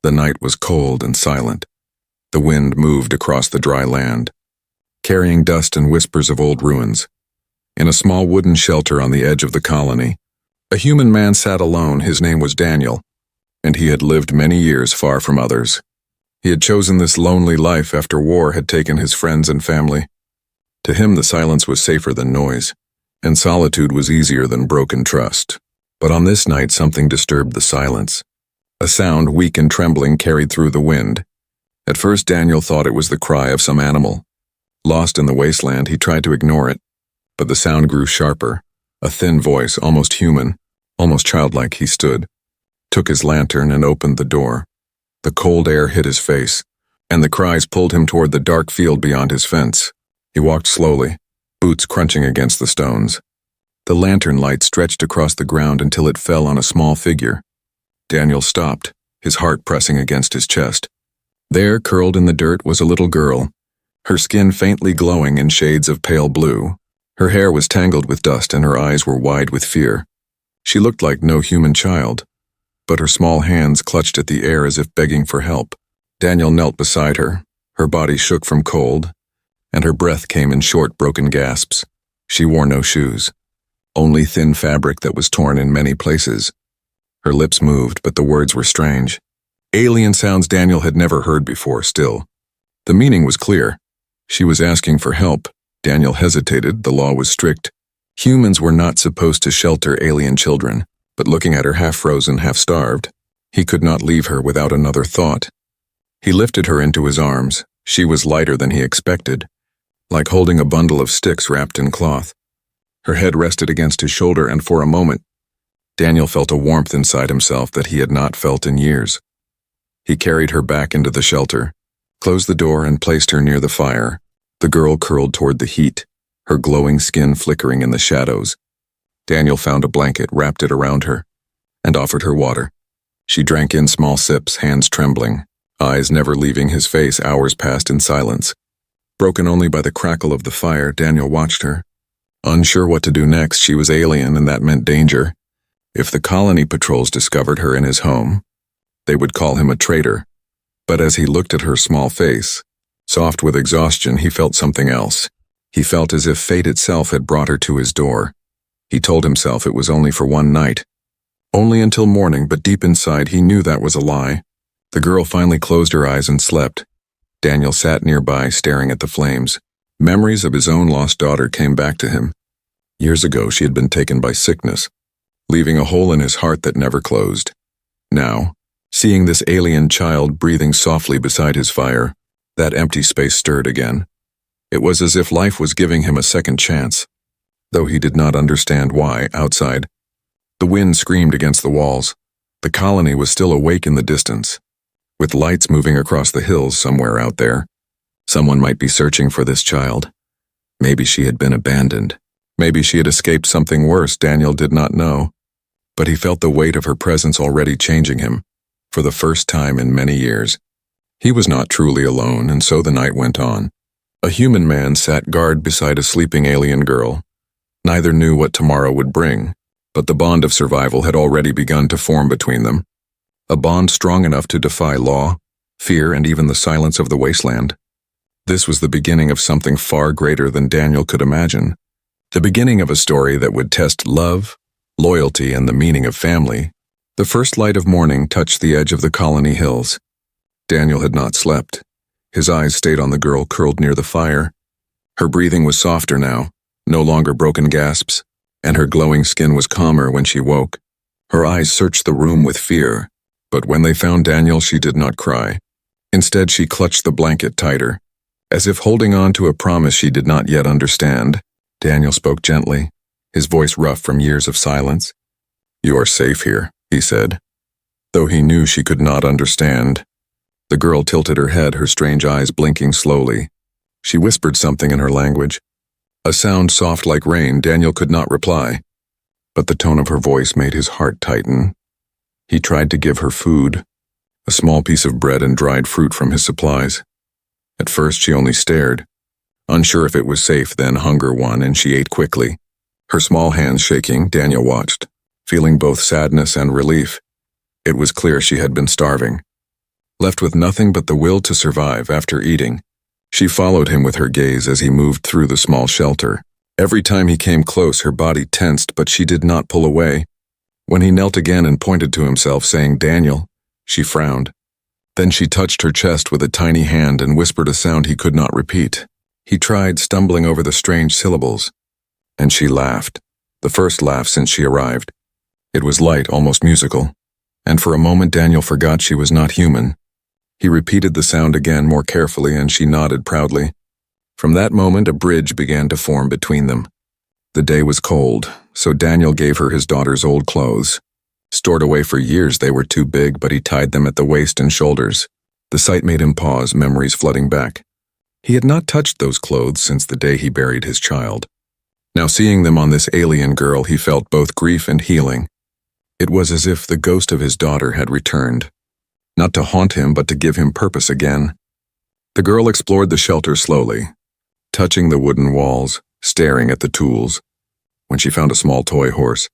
The night was cold and silent. The wind moved across the dry land, carrying dust and whispers of old ruins. In a small wooden shelter on the edge of the colony, a human man sat alone. His name was Daniel, and he had lived many years far from others. He had chosen this lonely life after war had taken his friends and family. To him, the silence was safer than noise, and solitude was easier than broken trust. But on this night, something disturbed the silence. A sound, weak and trembling, carried through the wind. At first, Daniel thought it was the cry of some animal. Lost in the wasteland, he tried to ignore it, but the sound grew sharper. A thin voice, almost human, almost childlike. He stood, took his lantern, and opened the door. The cold air hit his face, and the cries pulled him toward the dark field beyond his fence. He walked slowly, boots crunching against the stones. The lantern light stretched across the ground until it fell on a small figure. Daniel stopped, his heart pressing against his chest. There, curled in the dirt, was a little girl, her skin faintly glowing in shades of pale blue. Her hair was tangled with dust and her eyes were wide with fear. She looked like no human child, but her small hands clutched at the air as if begging for help. Daniel knelt beside her. Her body shook from cold, and her breath came in short, broken gasps. She wore no shoes, only thin fabric that was torn in many places. Her lips moved, but the words were strange. Alien sounds Daniel had never heard before. Still, the meaning was clear. She was asking for help. Daniel hesitated. The law was strict. Humans were not supposed to shelter alien children, but looking at her half-frozen, half-starved, he could not leave her without another thought. He lifted her into his arms. She was lighter than he expected, like holding a bundle of sticks wrapped in cloth. Her head rested against his shoulder, and for a moment, Daniel felt a warmth inside himself that he had not felt in years. He carried her back into the shelter, closed the door, and placed her near the fire. The girl curled toward the heat, her glowing skin flickering in the shadows. Daniel found a blanket, wrapped it around her, and offered her water. She drank in small sips, hands trembling, eyes never leaving his face. Hours passed in silence. Broken only by the crackle of the fire, Daniel watched her. Unsure what to do next. She was alien, and that meant danger. If the colony patrols discovered her in his home, they would call him a traitor. But as he looked at her small face, soft with exhaustion, he felt something else. He felt as if fate itself had brought her to his door. He told himself it was only for one night, only until morning, but deep inside he knew that was a lie. The girl finally closed her eyes and slept. Daniel sat nearby, staring at the flames. Memories of his own lost daughter came back to him. Years ago, she had been taken by sickness, leaving a hole in his heart that never closed. Now, seeing this alien child breathing softly beside his fire, that empty space stirred again. It was as if life was giving him a second chance, though he did not understand why. Outside, the wind screamed against the walls. The colony was still awake in the distance, with lights moving across the hills somewhere out there. Someone might be searching for this child. Maybe she had been abandoned. Maybe she had escaped something worse. Daniel did not know, but he felt the weight of her presence already changing him. For the first time in many years, he was not truly alone, and so the night went on. A human man sat guard beside a sleeping alien girl. Neither knew what tomorrow would bring, but the bond of survival had already begun to form between them. A bond strong enough to defy law, fear, and even the silence of the wasteland. This was the beginning of something far greater than Daniel could imagine. The beginning of a story that would test love, loyalty, and the meaning of family. The first light of morning touched the edge of the colony hills. Daniel had not slept. His eyes stayed on the girl curled near the fire. Her breathing was softer now, no longer broken gasps, and her glowing skin was calmer when she woke. Her eyes searched the room with fear, but when they found Daniel, she did not cry. Instead, she clutched the blanket tighter, as if holding on to a promise she did not yet understand. Daniel spoke gently, his voice rough from years of silence. "You are safe here," he said, though he knew she could not understand. The girl tilted her head, her strange eyes blinking slowly. She whispered something in her language, a sound soft like rain. Daniel could not reply, but the tone of her voice made his heart tighten. He tried to give her food, a small piece of bread and dried fruit from his supplies. At first she only stared, unsure if it was safe. Then hunger won, and she ate quickly. Her small hands shaking, Daniel watched, feeling both sadness and relief. It was clear she had been starving. Left with nothing but the will to survive after eating, she followed him with her gaze as he moved through the small shelter. Every time he came close, her body tensed, but she did not pull away. When he knelt again and pointed to himself, saying, "Daniel," she frowned. Then she touched her chest with a tiny hand and whispered a sound he could not repeat. He tried, stumbling over the strange syllables, and she laughed, the first laugh since she arrived. It was light, almost musical, and for a moment Daniel forgot she was not human. He repeated the sound again more carefully, and she nodded proudly. From that moment, a bridge began to form between them. The day was cold, so Daniel gave her his daughter's old clothes. Stored away for years, they were too big, but he tied them at the waist and shoulders. The sight made him pause, memories flooding back. He had not touched those clothes since the day he buried his child. Now seeing them on this alien girl, he felt both grief and healing. It was as if the ghost of his daughter had returned, not to haunt him, but to give him purpose again. The girl explored the shelter slowly, touching the wooden walls, staring at the tools. When she found a small toy horse,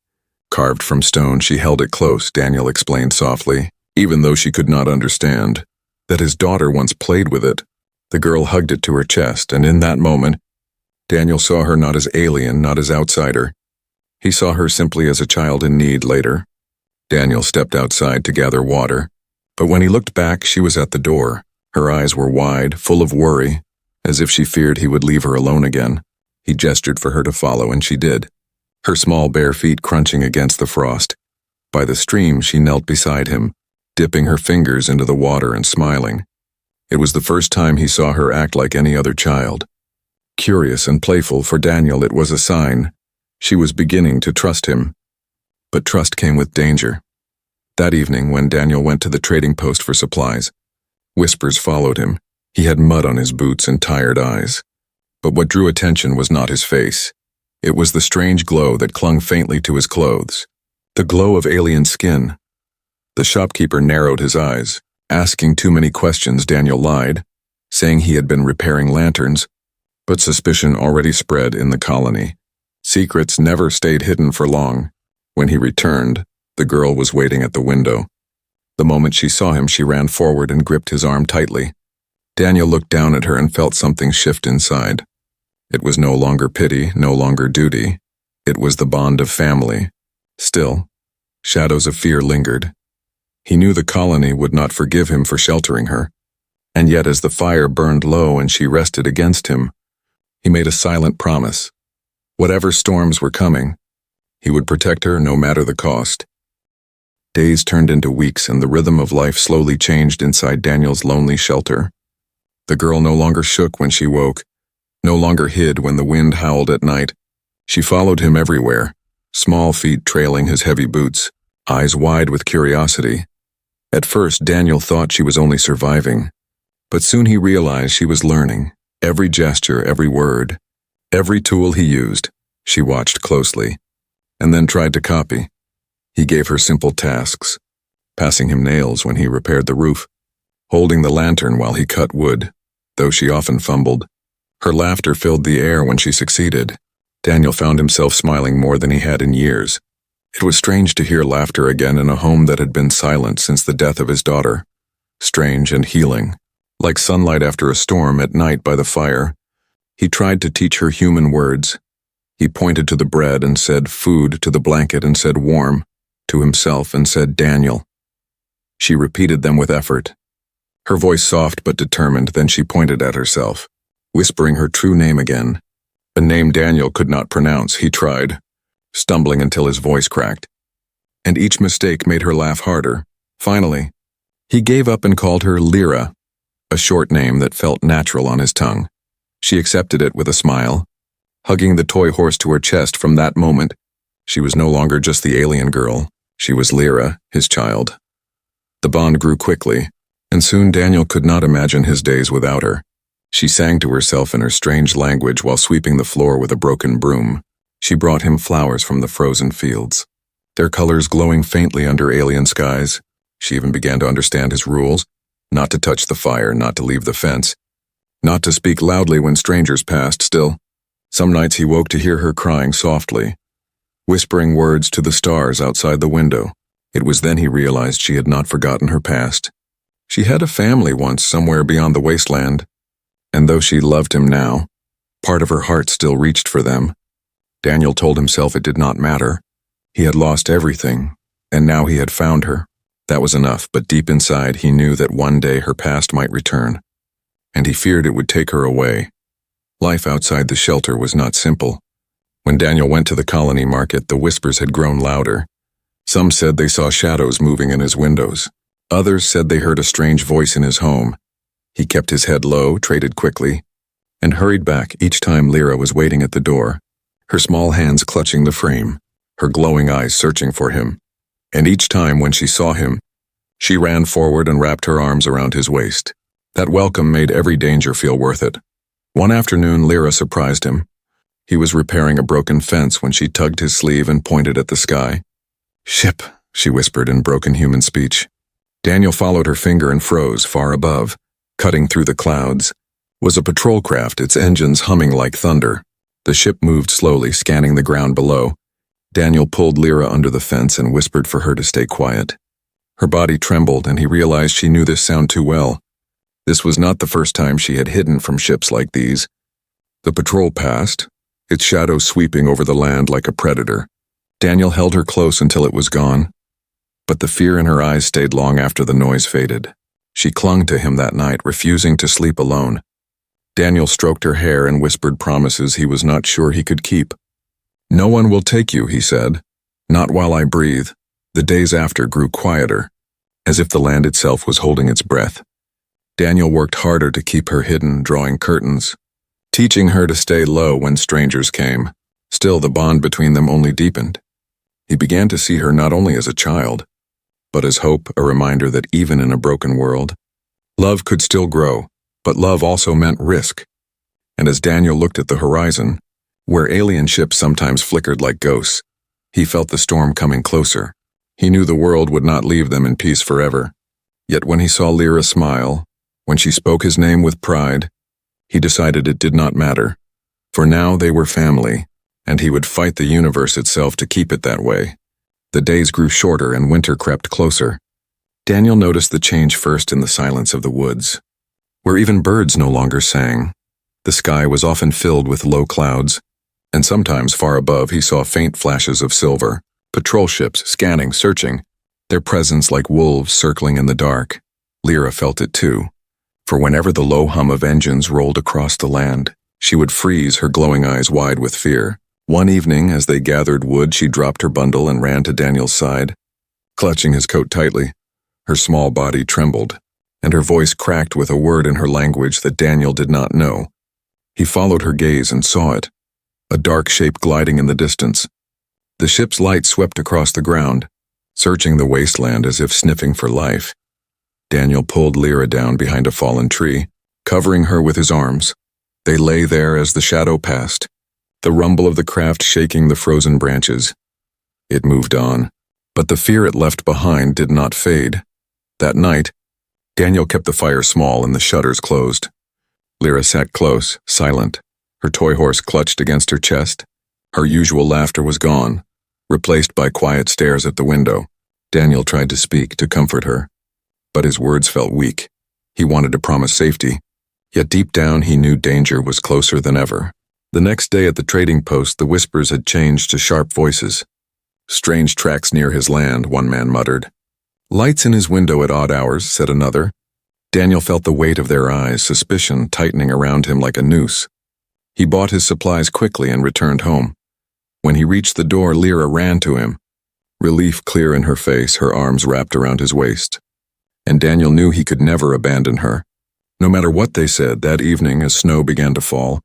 carved from stone, she held it close. Daniel explained softly, even though she could not understand, that his daughter once played with it. The girl hugged it to her chest, and in that moment, Daniel saw her not as alien, not as outsider. He saw her simply as a child in need. Later, Daniel stepped outside to gather water, but when he looked back, she was at the door. Her eyes were wide, full of worry, as if she feared he would leave her alone again. He gestured for her to follow, and she did, her small bare feet crunching against the frost. By the stream, she knelt beside him, dipping her fingers into the water and smiling. It was the first time he saw her act like any other child. Curious and playful, for Daniel it was a sign. She was beginning to trust him. But trust came with danger. That evening, when Daniel went to the trading post for supplies, whispers followed him. He had mud on his boots and tired eyes. But what drew attention was not his face. It was the strange glow that clung faintly to his clothes, the glow of alien skin. The shopkeeper narrowed his eyes. Asking too many questions, Daniel lied, saying he had been repairing lanterns, but suspicion already spread in the colony. Secrets never stayed hidden for long. When he returned, the girl was waiting at the window. The moment she saw him, she ran forward and gripped his arm tightly. Daniel looked down at her and felt something shift inside. It was no longer pity, no longer duty. It was the bond of family. Still, shadows of fear lingered. He knew the colony would not forgive him for sheltering her, and yet as the fire burned low and she rested against him, he made a silent promise. Whatever storms were coming, he would protect her no matter the cost. Days turned into weeks, and the rhythm of life slowly changed inside Daniel's lonely shelter. The girl no longer shook when she woke, no longer hid when the wind howled at night. She followed him everywhere, small feet trailing his heavy boots, eyes wide with curiosity. At first, Daniel thought she was only surviving, but soon he realized she was learning. Every gesture, every word, every tool he used, she watched closely, and then tried to copy. He gave her simple tasks, passing him nails when he repaired the roof, holding the lantern while he cut wood, though she often fumbled. Her laughter filled the air when she succeeded. Daniel found himself smiling more than he had in years. It was strange to hear laughter again in a home that had been silent since the death of his daughter. Strange and healing, like sunlight after a storm at night by the fire. He tried to teach her human words. He pointed to the bread and said food, to the blanket and said warm, to himself and said Daniel. She repeated them with effort, her voice soft but determined. Then she pointed at herself, whispering her true name again, a name Daniel could not pronounce. He tried, stumbling until his voice cracked, and each mistake made her laugh harder. Finally, he gave up and called her Lyra, a short name that felt natural on his tongue. She accepted it with a smile, hugging the toy horse to her chest. From that moment, she was no longer just the alien girl. She was Lyra, his child. The bond grew quickly, and soon Daniel could not imagine his days without her. She sang to herself in her strange language while sweeping the floor with a broken broom. She brought him flowers from the frozen fields, their colors glowing faintly under alien skies. She even began to understand his rules, not to touch the fire, not to leave the fence, not to speak loudly when strangers passed. Still, some nights he woke to hear her crying softly, whispering words to the stars outside the window. It was then he realized she had not forgotten her past. She had a family once somewhere beyond the wasteland, and though she loved him now, part of her heart still reached for them. Daniel told himself it did not matter. He had lost everything, and now he had found her. That was enough, but deep inside he knew that one day her past might return, and he feared it would take her away. Life outside the shelter was not simple. When Daniel went to the colony market, the whispers had grown louder. Some said they saw shadows moving in his windows. Others said they heard a strange voice in his home. He kept his head low, traded quickly, and hurried back each time Lyra was waiting at the door, her small hands clutching the frame, her glowing eyes searching for him. And each time when she saw him, she ran forward and wrapped her arms around his waist. That welcome made every danger feel worth it. One afternoon, Lyra surprised him. He was repairing a broken fence when she tugged his sleeve and pointed at the sky. "Ship," she whispered in broken human speech. Daniel followed her finger and froze. Far above, cutting through the clouds, was a patrol craft, its engines humming like thunder. The ship moved slowly, scanning the ground below. Daniel pulled Lyra under the fence and whispered for her to stay quiet. Her body trembled, and he realized she knew this sound too well. This was not the first time she had hidden from ships like these. The patrol passed, its shadow sweeping over the land like a predator. Daniel held her close until it was gone, but the fear in her eyes stayed long after the noise faded. She clung to him that night, refusing to sleep alone. Daniel stroked her hair and whispered promises he was not sure he could keep. "No one will take you," he said. "Not while I breathe." The days after grew quieter, as if the land itself was holding its breath. Daniel worked harder to keep her hidden, drawing curtains, teaching her to stay low when strangers came. Still, the bond between them only deepened. He began to see her not only as a child, but as hope, a reminder that even in a broken world, love could still grow, but love also meant risk. And as Daniel looked at the horizon, where alien ships sometimes flickered like ghosts, he felt the storm coming closer. He knew the world would not leave them in peace forever. Yet when he saw Lyra smile, when she spoke his name with pride, he decided it did not matter. For now they were family, and he would fight the universe itself to keep it that way. The days grew shorter and winter crept closer. Daniel noticed the change first in the silence of the woods, where even birds no longer sang. The sky was often filled with low clouds, and sometimes far above he saw faint flashes of silver. Patrol ships scanning, searching, their presence like wolves circling in the dark. Lyra felt it too, for whenever the low hum of engines rolled across the land, she would freeze, her glowing eyes wide with fear. One evening, as they gathered wood, she dropped her bundle and ran to Daniel's side, clutching his coat tightly. Her small body trembled, and her voice cracked with a word in her language that Daniel did not know. He followed her gaze and saw it, a dark shape gliding in the distance. The ship's light swept across the ground, searching the wasteland as if sniffing for life. Daniel pulled Lyra down behind a fallen tree, covering her with his arms. They lay there as the shadow passed, the rumble of the craft shaking the frozen branches. It moved on, but the fear it left behind did not fade. That night, Daniel kept the fire small and the shutters closed. Lyra sat close, silent, her toy horse clutched against her chest. Her usual laughter was gone, replaced by quiet stares at the window. Daniel tried to speak, to comfort her, but his words felt weak. He wanted to promise safety, yet deep down he knew danger was closer than ever. The next day at the trading post, the whispers had changed to sharp voices. "Strange tracks near his land," one man muttered. "Lights in his window at odd hours," said another. Daniel felt the weight of their eyes, suspicion tightening around him like a noose. He bought his supplies quickly and returned home. When he reached the door, Lyra ran to him, relief clear in her face, her arms wrapped around his waist. And Daniel knew he could never abandon her. No matter what they said, that evening as snow began to fall,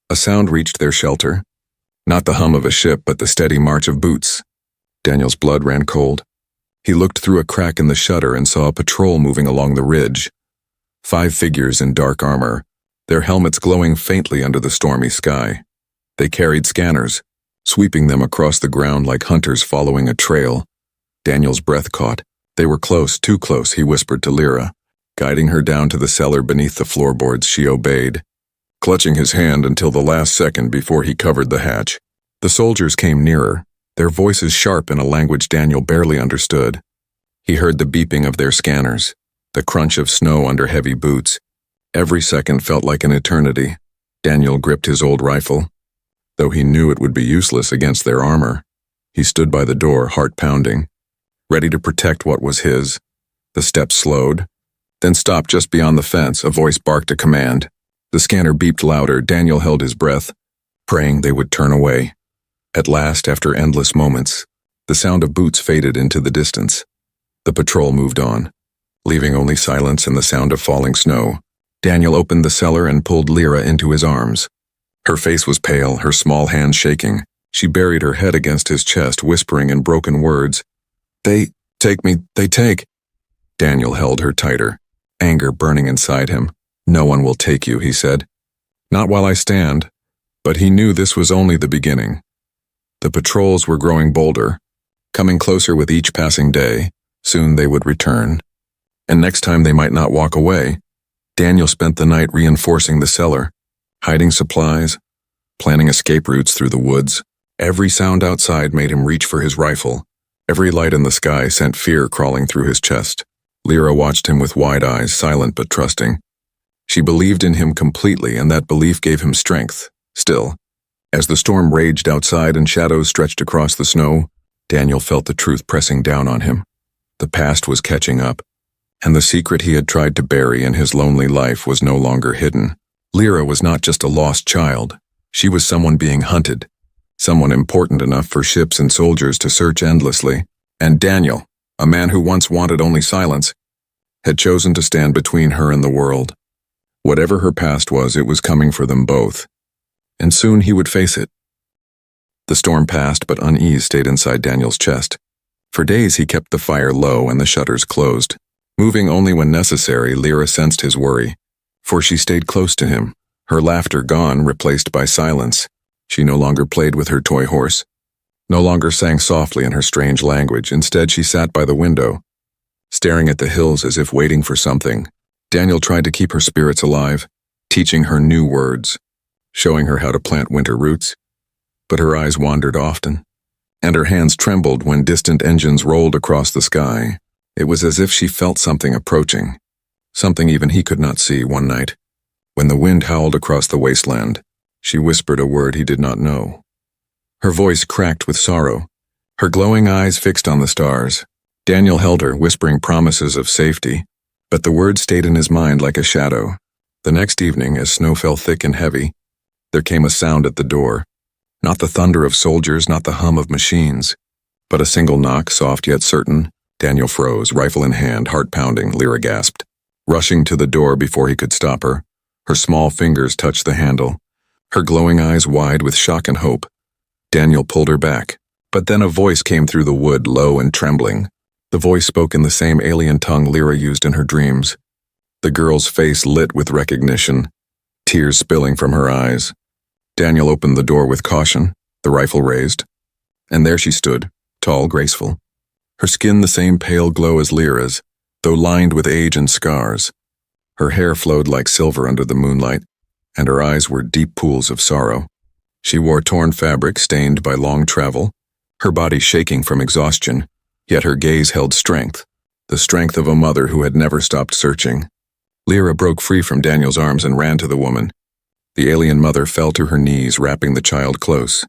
a sound reached their shelter. Not the hum of a ship, but the steady march of boots. Daniel's blood ran cold. He looked through a crack in the shutter and saw a patrol moving along the ridge. 5 figures in dark armor, their helmets glowing faintly under the stormy sky. They carried scanners, sweeping them across the ground like hunters following a trail. Daniel's breath caught. They were close, too close, he whispered to Lyra. Guiding her down to the cellar beneath the floorboards, she obeyed, clutching his hand until the last second before he covered the hatch. The soldiers came nearer, their voices sharp in a language Daniel barely understood. He heard the beeping of their scanners, the crunch of snow under heavy boots. Every second felt like an eternity. Daniel gripped his old rifle. Though he knew it would be useless against their armor, he stood by the door, heart pounding, ready to protect what was his. The steps slowed, then stopped just beyond the fence. A voice barked a command. The scanner beeped louder. Daniel held his breath, praying they would turn away. At last, after endless moments, the sound of boots faded into the distance. The patrol moved on, leaving only silence and the sound of falling snow. Daniel opened the cellar and pulled Lyra into his arms. Her face was pale, her small hands shaking. She buried her head against his chest, whispering in broken words, "They take me, they take." Daniel held her tighter, anger burning inside him. "No one will take you," he said. "Not while I stand." But he knew this was only the beginning. The patrols were growing bolder, coming closer with each passing day. Soon they would return. And next time they might not walk away. Daniel spent the night reinforcing the cellar, hiding supplies, planning escape routes through the woods. Every sound outside made him reach for his rifle. Every light in the sky sent fear crawling through his chest. Lyra watched him with wide eyes, silent but trusting. She believed in him completely, and that belief gave him strength. Still, as the storm raged outside and shadows stretched across the snow, Daniel felt the truth pressing down on him. The past was catching up, and the secret he had tried to bury in his lonely life was no longer hidden. Lyra was not just a lost child. She was someone being hunted, someone important enough for ships and soldiers to search endlessly. And Daniel, a man who once wanted only silence, had chosen to stand between her and the world. Whatever her past was, it was coming for them both. And soon he would face it. The storm passed, but unease stayed inside Daniel's chest. For days he kept the fire low and the shutters closed. Moving only when necessary, Lyra sensed his worry, for she stayed close to him, her laughter gone, replaced by silence. She no longer played with her toy horse, no longer sang softly in her strange language. Instead, she sat by the window, staring at the hills as if waiting for something. Daniel tried to keep her spirits alive, teaching her new words, showing her how to plant winter roots. But her eyes wandered often, and her hands trembled when distant engines rolled across the sky. It was as if she felt something approaching, something even he could not see. One night, when the wind howled across the wasteland, she whispered a word he did not know. Her voice cracked with sorrow, her glowing eyes fixed on the stars. Daniel held her, whispering promises of safety, but the word stayed in his mind like a shadow. The next evening, as snow fell thick and heavy, there came a sound at the door. Not the thunder of soldiers, not the hum of machines, but a single knock, soft yet certain. Daniel froze, rifle in hand, heart pounding. Lyra gasped, rushing to the door before he could stop her. Her small fingers touched the handle, her glowing eyes wide with shock and hope. Daniel pulled her back, but then a voice came through the wood, low and trembling. The voice spoke in the same alien tongue Lyra used in her dreams. The girl's face lit with recognition, tears spilling from her eyes. Daniel opened the door with caution, the rifle raised, and there she stood, tall, graceful. Her skin the same pale glow as Lyra's, though lined with age and scars. Her hair flowed like silver under the moonlight, and her eyes were deep pools of sorrow. She wore torn fabric stained by long travel, her body shaking from exhaustion, yet her gaze held strength, the strength of a mother who had never stopped searching. Lyra broke free from Daniel's arms and ran to the woman. The alien mother fell to her knees, wrapping the child close,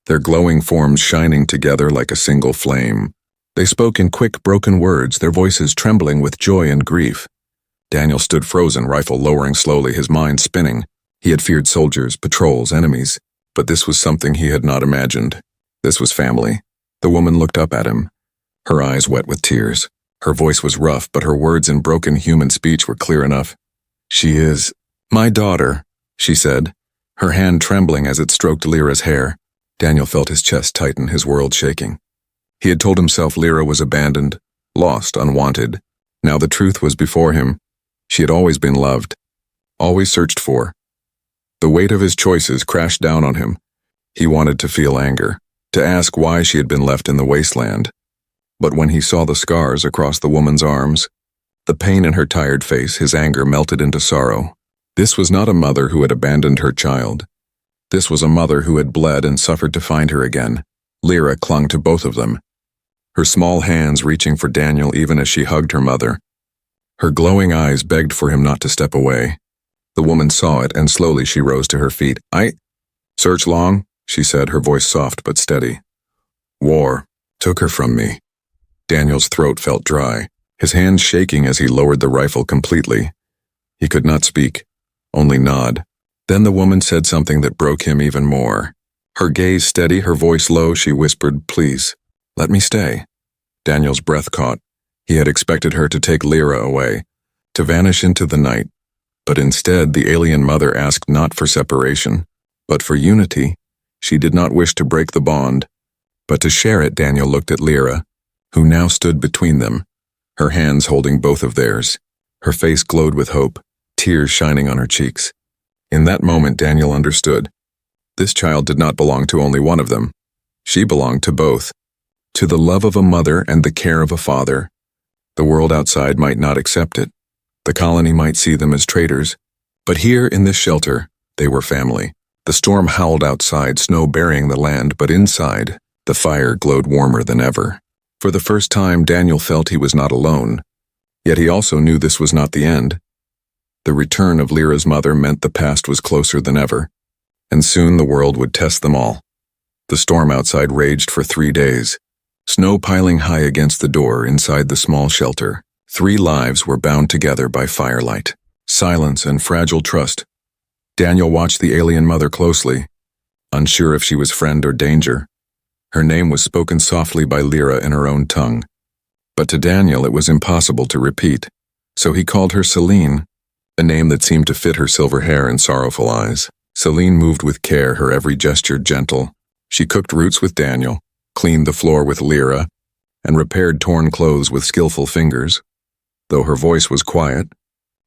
their glowing forms shining together like a single flame. They spoke in quick, broken words, their voices trembling with joy and grief. Daniel stood frozen, rifle lowering slowly, his mind spinning. He had feared soldiers, patrols, enemies, but this was something he had not imagined. This was family. The woman looked up at him, her eyes wet with tears. Her voice was rough, but her words in broken human speech were clear enough. "She is my daughter," she said, her hand trembling as it stroked Lyra's hair. Daniel felt his chest tighten, his world shaking. He had told himself Lyra was abandoned, lost, unwanted. Now the truth was before him. She had always been loved, always searched for. The weight of his choices crashed down on him. He wanted to feel anger, to ask why she had been left in the wasteland. But when he saw the scars across the woman's arms, the pain in her tired face, his anger melted into sorrow. This was not a mother who had abandoned her child. This was a mother who had bled and suffered to find her again. Lyra clung to both of them, her small hands reaching for Daniel even as she hugged her mother. Her glowing eyes begged for him not to step away. The woman saw it, and slowly she rose to her feet. Search long, she said, her voice soft but steady. War took her from me. Daniel's throat felt dry, his hands shaking as he lowered the rifle completely. He could not speak, only nod. Then the woman said something that broke him even more. Her gaze steady, her voice low, she whispered, "Please, let me stay." Daniel's breath caught. He had expected her to take Lyra away, to vanish into the night. But instead, the alien mother asked not for separation, but for unity. She did not wish to break the bond, but to share it. Daniel looked at Lyra, who now stood between them, her hands holding both of theirs. Her face glowed with hope, tears shining on her cheeks. In that moment, Daniel understood. This child did not belong to only one of them. She belonged to both. To the love of a mother and the care of a father. The world outside might not accept it. The colony might see them as traitors. But here in this shelter, they were family. The storm howled outside, snow burying the land, but inside, the fire glowed warmer than ever. For the first time, Daniel felt he was not alone. Yet he also knew this was not the end. The return of Lyra's mother meant the past was closer than ever, and soon the world would test them all. The storm outside raged for 3 days, snow piling high against the door inside the small shelter. 3 lives were bound together by firelight, silence, and fragile trust. Daniel watched the alien mother closely, unsure if she was friend or danger. Her name was spoken softly by Lyra in her own tongue, but to Daniel it was impossible to repeat, so he called her Celine, a name that seemed to fit her silver hair and sorrowful eyes. Celine moved with care, her every gesture gentle. She cooked roots with Daniel, cleaned the floor with Lyra, and repaired torn clothes with skillful fingers. Though her voice was quiet,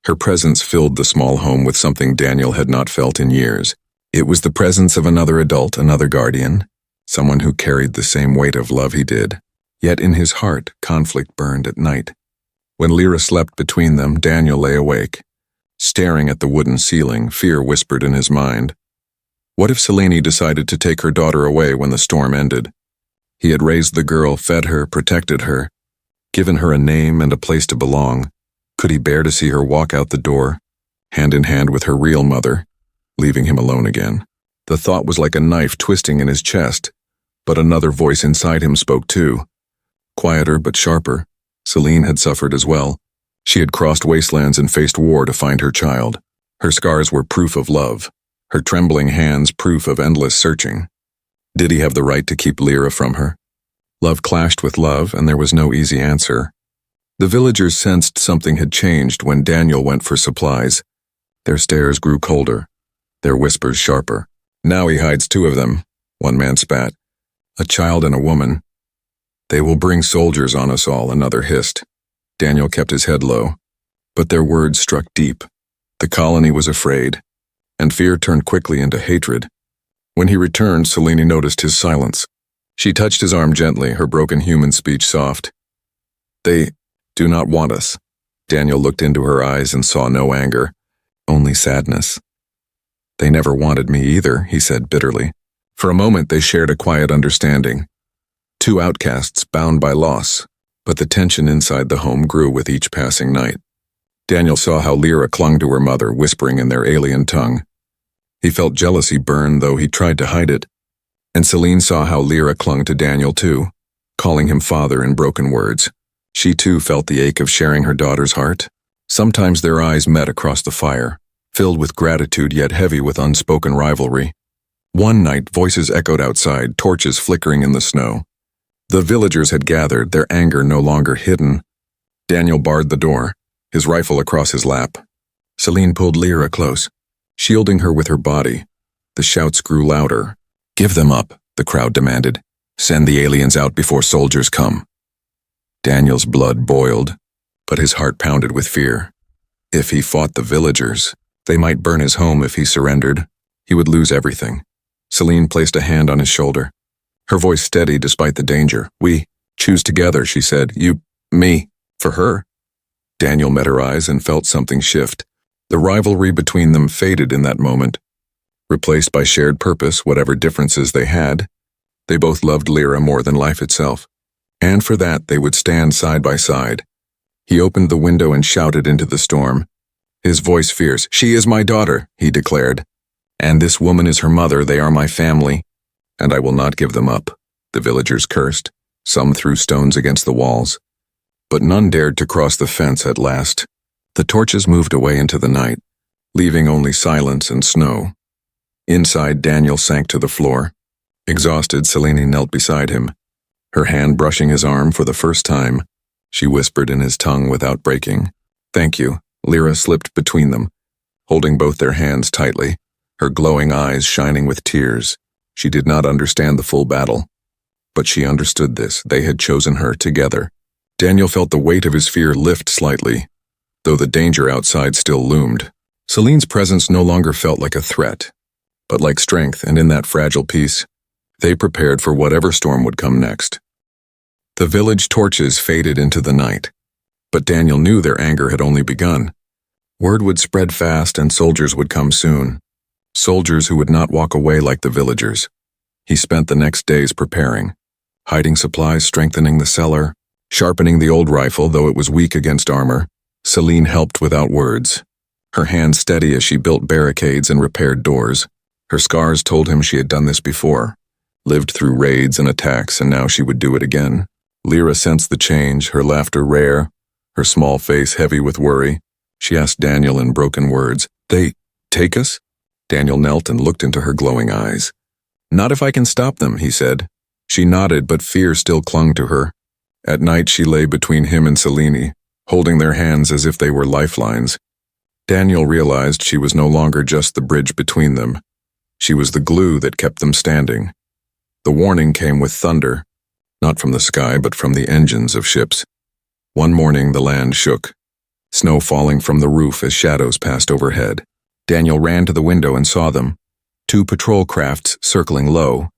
her presence filled the small home with something Daniel had not felt in years. It was the presence of another adult, another guardian, someone who carried the same weight of love he did. Yet in his heart, conflict burned at night. When Lyra slept between them, Daniel lay awake. Staring at the wooden ceiling, fear whispered in his mind. What if Celine decided to take her daughter away when the storm ended? He had raised the girl, fed her, protected her, given her a name and a place to belong. Could he bear to see her walk out the door, hand in hand with her real mother, leaving him alone again? The thought was like a knife twisting in his chest, but another voice inside him spoke too. Quieter but sharper. Celine had suffered as well. She had crossed wastelands and faced war to find her child. Her scars were proof of love, her trembling hands proof of endless searching. Did he have the right to keep Lyra from her? Love clashed with love, and there was no easy answer. The villagers sensed something had changed when Daniel went for supplies. Their stares grew colder, their whispers sharper. Now he hides 2 of them, one man spat. A child and a woman. They will bring soldiers on us all, another hissed. Daniel kept his head low, but their words struck deep. The colony was afraid, and fear turned quickly into hatred. When he returned, Celine noticed his silence. She touched his arm gently, her broken human speech soft. They do not want us. Daniel looked into her eyes and saw no anger, only sadness. They never wanted me either, he said bitterly. For a moment they shared a quiet understanding. 2 outcasts bound by loss. But the tension inside the home grew with each passing night. Daniel saw how Lyra clung to her mother, whispering in their alien tongue. He felt jealousy burn, though he tried to hide it. And Celine saw how Lyra clung to Daniel too, calling him father in broken words. She too felt the ache of sharing her daughter's heart. Sometimes their eyes met across the fire, filled with gratitude yet heavy with unspoken rivalry. One night, voices echoed outside, torches flickering in the snow. The villagers had gathered, their anger no longer hidden. Daniel barred the door, his rifle across his lap. Celine pulled Lyra close, shielding her with her body. The shouts grew louder. Give them up, the crowd demanded. Send the aliens out before soldiers come. Daniel's blood boiled, but his heart pounded with fear. If he fought the villagers, they might burn his home. If he surrendered, he would lose everything. Celine placed a hand on his shoulder, her voice steady despite the danger. We choose together, she said. You, me, for her. Daniel met her eyes and felt something shift. The rivalry between them faded in that moment, replaced by shared purpose, whatever differences they had. They both loved Lyra more than life itself, and for that they would stand side by side. He opened the window and shouted into the storm. His voice fierce. "She is my daughter," he declared. "And this woman is her mother. They are my family, and I will not give them up." The villagers cursed. Some threw stones against the walls, but none dared to cross the fence at last. The torches moved away into the night, leaving only silence and snow. Inside, Daniel sank to the floor. Exhausted, Selene knelt beside him, her hand brushing his arm for the first time. She whispered in his tongue without breaking. "Thank you." Lyra slipped between them, holding both their hands tightly, her glowing eyes shining with tears. She did not understand the full battle, but she understood this. They had chosen her together. Daniel felt the weight of his fear lift slightly, though the danger outside still loomed. Selene's presence no longer felt like a threat, but like strength, and in that fragile peace, they prepared for whatever storm would come next. The village torches faded into the night, but Daniel knew their anger had only begun. Word would spread fast and soldiers would come soon. Soldiers who would not walk away like the villagers. He spent the next days preparing, hiding supplies, strengthening the cellar, sharpening the old rifle, though it was weak against armor. Selene helped without words, her hands steady as she built barricades and repaired doors. Her scars told him she had done this before, lived through raids and attacks, and now she would do it again. Lyra sensed the change, her laughter rare, her small face heavy with worry. She asked Daniel in broken words, "They take us?" Daniel knelt and looked into her glowing eyes. "Not if I can stop them," he said. She nodded, but fear still clung to her. At night she lay between him and Selene, holding their hands as if they were lifelines. Daniel realized she was no longer just the bridge between them. She was the glue that kept them standing. The warning came with thunder, not from the sky but from the engines of ships. One morning the land shook, snow falling from the roof as shadows passed overhead. Daniel ran to the window and saw them, 2 patrol crafts circling low,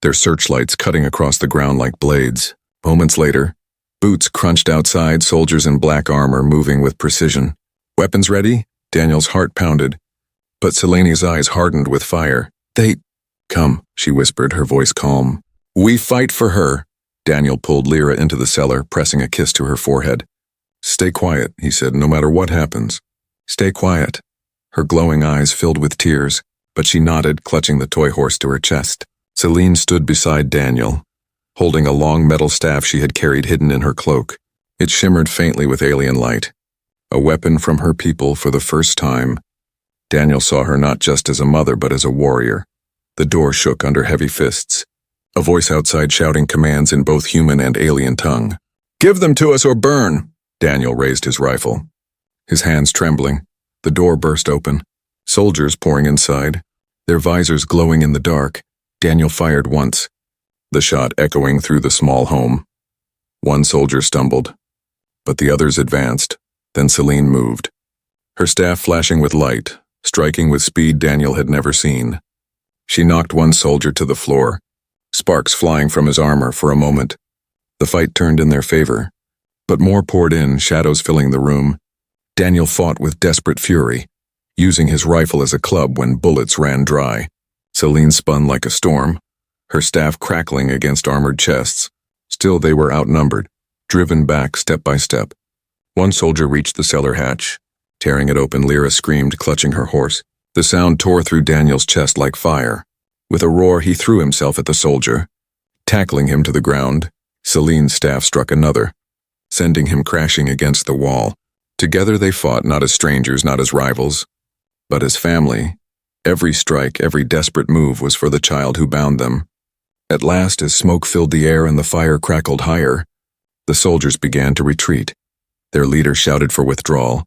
their searchlights cutting across the ground like blades. Moments later, boots crunched outside, soldiers in black armor moving with precision. "Weapons ready?" Daniel's heart pounded, but Selene's eyes hardened with fire. "They come," she whispered, her voice calm. "We fight for her." Daniel pulled Lyra into the cellar, pressing a kiss to her forehead. "Stay quiet," he said, "no matter what happens. Stay quiet." Her glowing eyes filled with tears, but she nodded, clutching the toy horse to her chest. Selene stood beside Daniel, holding a long metal staff she had carried hidden in her cloak. It shimmered faintly with alien light, a weapon from her people for the first time. Daniel saw her not just as a mother but as a warrior. The door shook under heavy fists, a voice outside shouting commands in both human and alien tongue. "Give them to us or burn!" Daniel raised his rifle, his hands trembling. The door burst open, soldiers pouring inside, their visors glowing in the dark. Daniel fired once, the shot echoing through the small home. One soldier stumbled, but the others advanced. Then Selene moved, her staff flashing with light, striking with speed Daniel had never seen. She knocked one soldier to the floor, sparks flying from his armor. For a moment, the fight turned in their favor, but more poured in, shadows filling the room. Daniel fought with desperate fury, using his rifle as a club when bullets ran dry. Selene spun like a storm, her staff crackling against armored chests. Still they were outnumbered, driven back step by step. One soldier reached the cellar hatch. Tearing it open, Lyra screamed, clutching her horse. The sound tore through Daniel's chest like fire. With a roar, he threw himself at the soldier, tackling him to the ground. Selene's staff struck another, sending him crashing against the wall. Together they fought, not as strangers, not as rivals, but as family. Every strike, every desperate move was for the child who bound them. At last, as smoke filled the air and the fire crackled higher, the soldiers began to retreat. Their leader shouted for withdrawal,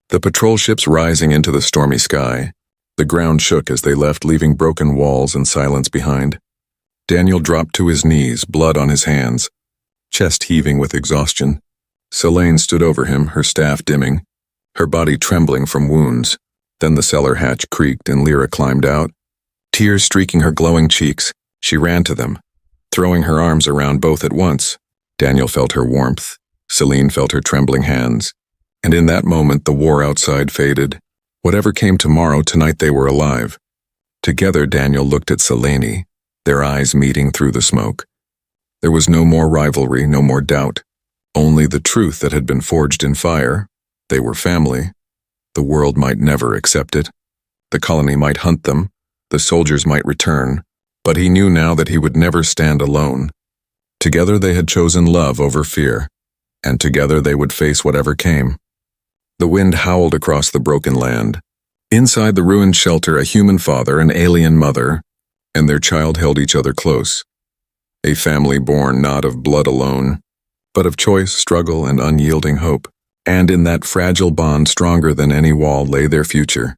the patrol ships rising into the stormy sky. The ground shook as they left, leaving broken walls and silence behind. Daniel dropped to his knees, blood on his hands, chest heaving with exhaustion. Selene stood over him, her staff dimming, her body trembling from wounds. Then the cellar hatch creaked and Lyra climbed out. Tears streaking her glowing cheeks, she ran to them, throwing her arms around both at once. Daniel felt her warmth, Selene felt her trembling hands, and in that moment the war outside faded. Whatever came tomorrow, tonight they were alive. Together Daniel looked at Selene, their eyes meeting through the smoke. There was no more rivalry, no more doubt, only the truth that had been forged in fire. They were family. The world might never accept it. The colony might hunt them. The soldiers might return. But he knew now that he would never stand alone. Together they had chosen love over fear, and together they would face whatever came. The wind howled across the broken land. Inside the ruined shelter, a human father, an alien mother, and their child held each other close. A family born not of blood alone, but of choice, struggle, and unyielding hope. And in that fragile bond, stronger than any wall, lay their future.